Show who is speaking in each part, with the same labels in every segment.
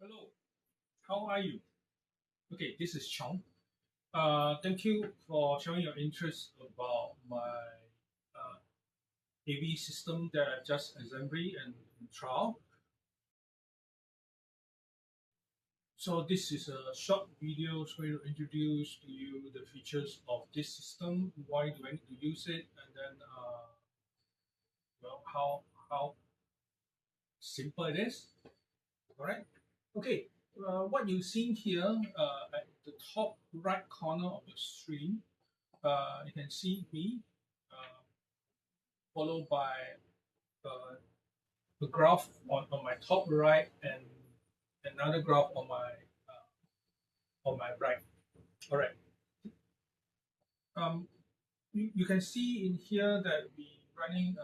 Speaker 1: Hello, how are you? Okay, this is Chong. Thank you for showing your interest about my uh, AV system that I just assembly and trial. So this is a short video going to introduce to you the features of this system, why do I need to use it, and then how simple it is. All right. Okay. What you see here at the top right corner of the screen, you can see me, uh, followed by uh, the graph on my top right and another graph on my right. All right. Um, you can see in here that we running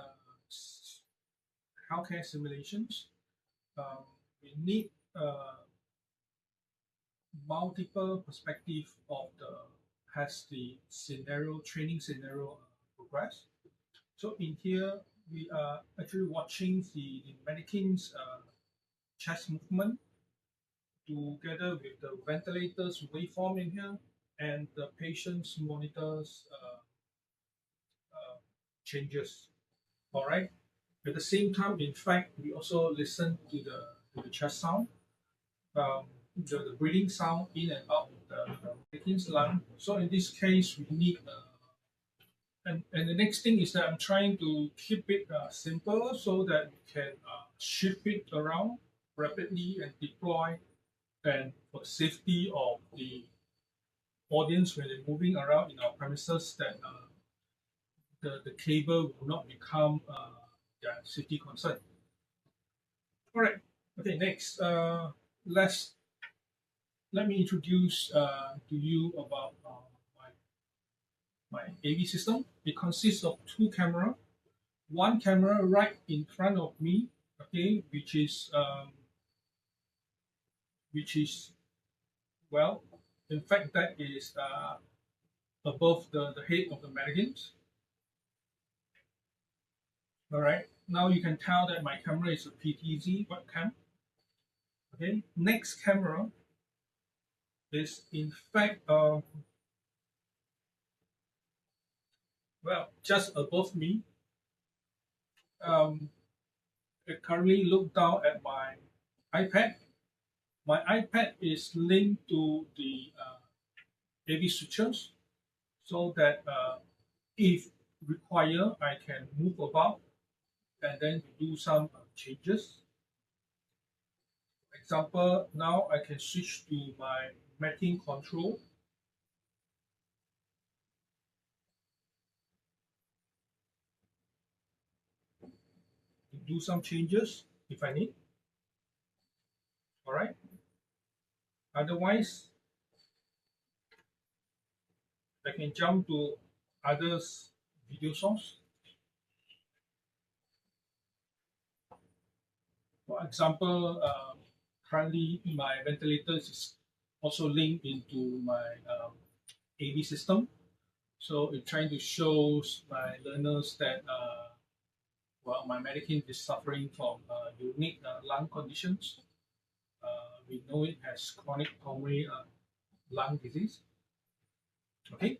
Speaker 1: healthcare simulations. Um, we need multiple perspective of the has the scenario training scenario progress. So in here, we are actually watching the mannequin's chest movement together with the ventilators waveform in here and the patient's monitors changes. All right. At the same time, in fact, we also listen to the chest sound, the breathing sound in and out of the mannequin's lung. So in this case, we need and the next thing is that I'm trying to keep it simple so that we can shift it around rapidly and deploy, and for the safety of the audience when they're moving around in our premises, that the cable will not become safety concern. All right. Okay. Next, let's let me introduce to you about my AV system. It consists of two cameras. One camera right in front of me, okay, which is well, in fact, that is above the head of the mannequins. All right. Now you can tell that my camera is a PTZ webcam. Okay. Next camera is in fact well, just above me. I currently look down at my iPad. My iPad is linked to the AV switches so that if required, I can move about and then do some changes. For example, now I can switch to my mapping control. To do some changes if I need. All right. Otherwise, I can jump to others video source. For example, currently my ventilators is also linked into my AV system. So it's trying to show my learners that well, my mannequin is suffering from unique lung conditions. We know it has chronic pulmonary lung disease. Okay.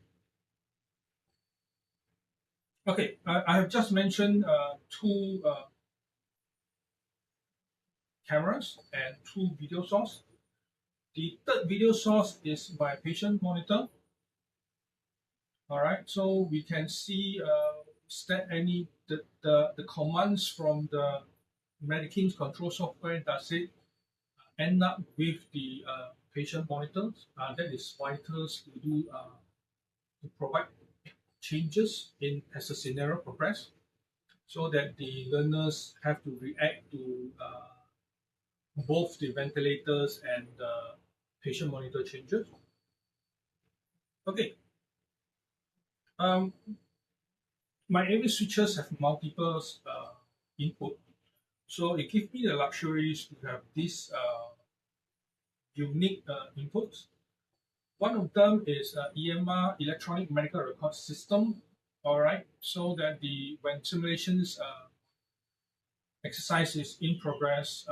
Speaker 1: Okay. I have just mentioned two cameras and two video source. The third video source is my patient monitor. All right. So we can see any the commands from the mannequin's control software. Does it end up with the patient monitors? That is vital to do to provide changes in as the scenario progress, so that the learners have to react to both the ventilators and patient monitor changes. Okay. Um, my AV switches have multiple input, so it gives me the luxuries to have these unique inputs. One of them is EMR, electronic medical record system. All right, so that when simulations exercise is in progress,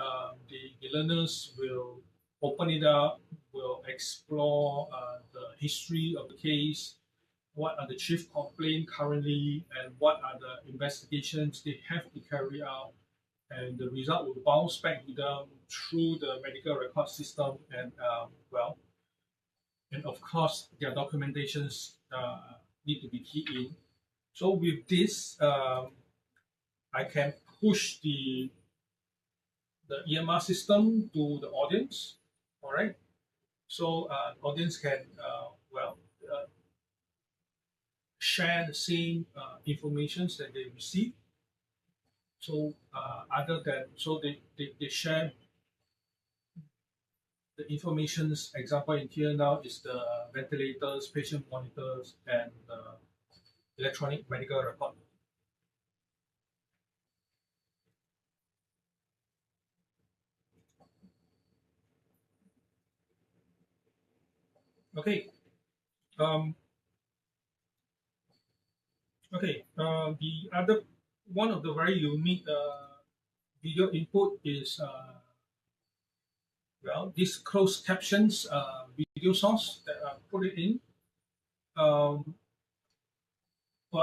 Speaker 1: the learners will open it up, we'll explore the history of the case, what are the chief complaints currently, and what are the investigations they have to carry out. And the result will bounce back to them through the medical record system, and and of course their documentations need to be keyed in. So with this, I can push the EMR system to the audience. All right. So audience can share the same informations that they receive. So they share the informations. Example in here now is the ventilators, patient monitors, and electronic medical record. Okay. The other one of the very unique video input is this closed captions video source that I put it in.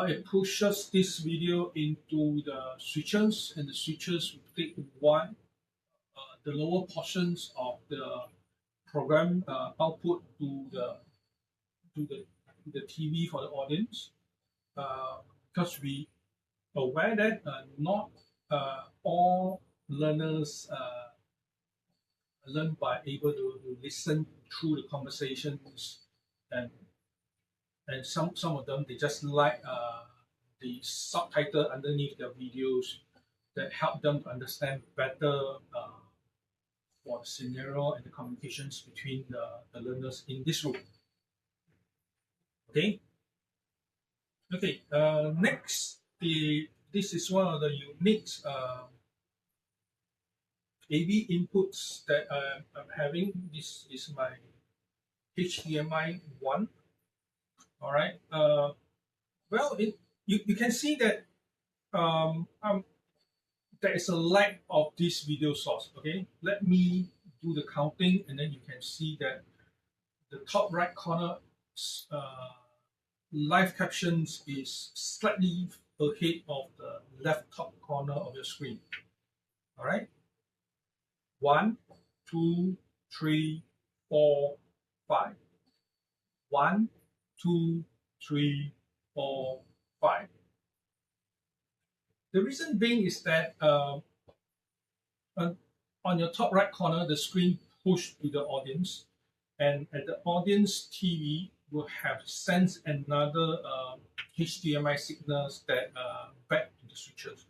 Speaker 1: It pushes this video into the switches, and the switches will take one the lower portions of the program output to the TV for the audience. Because we aware that not all learners learn by able to listen through the conversations, and some of them they just like the subtitle underneath their videos that help them to understand better for the scenario and the communications between the learners in this room. Okay. Okay. Next, this is one of the unique AV inputs that I'm having. This is my HDMI 1. All right. You can see that there is a lack of this video source. Okay, let me do the counting, and then you can see that the top right corner live captions is slightly ahead of the left top corner of your screen. All right. 1, 2, 3, 4, 5. 1, 2, 3, 4, 5. The reason being is that on your top right corner, the screen pushed to the audience, and at the audience TV will have sent another HDMI signals that back to the switches.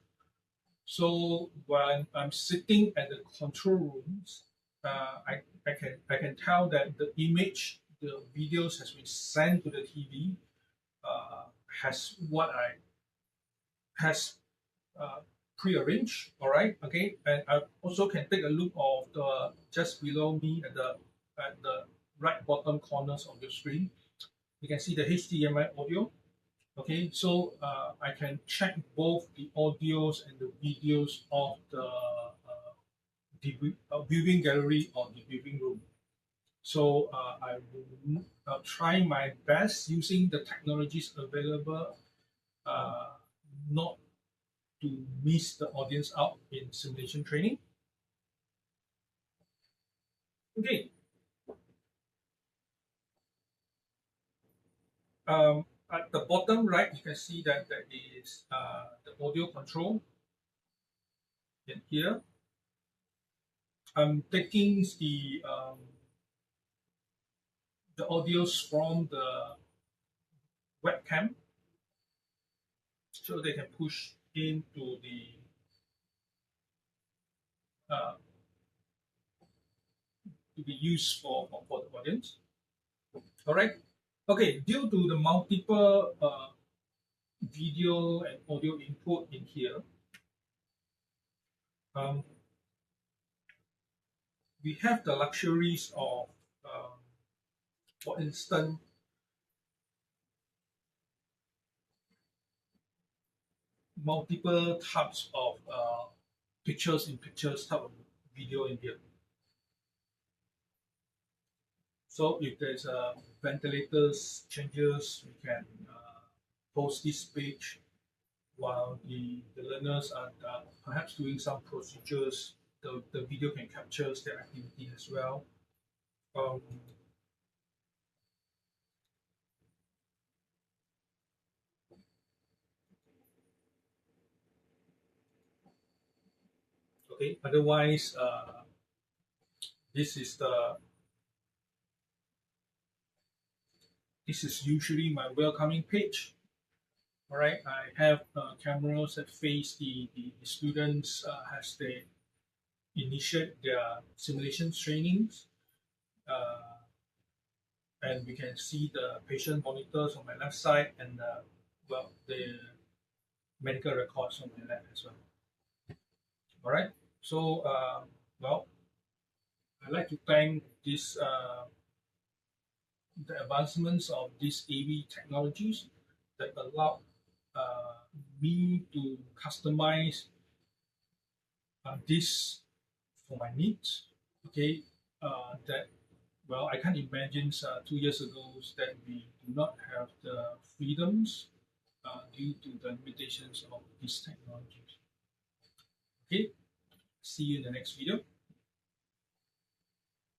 Speaker 1: So when I'm sitting at the control rooms, I can tell that the image, the videos has been sent to the TV, has what I has prearranged. All right, okay, and I also can take a look of the just below me at the right bottom corners of your screen. You can see the HDMI audio. Okay, so I can check both the audios and the videos of the viewing gallery or the viewing room. So I will try my best using the technologies available, not to miss the audience out in simulation training. Okay. At the bottom right, you can see that there is the audio control. And here, I'm taking the audios from the webcam, so they can push into the to be used for the audience. All right. Okay. Due to the multiple video and audio input in here, we have the luxuries of, for instance, multiple types of pictures in pictures type of video in here. So if there's ventilators changes, we can post this page while the learners are perhaps doing some procedures. The video can capture their activity as well. Um, okay. Otherwise, this is the this is usually my welcoming page. All right, I have cameras that face the students as they initiate their simulation trainings, uh, and we can see the patient monitors on my left side and well the medical records on my left as well. All right, so well, I'd like to thank this the advancements of these AV technologies that allow uh, me to customize this for my needs. Okay, that well, I can't imagine 2 years ago that we do not have the freedoms due to the limitations of these technologies. Okay, see you in the next video.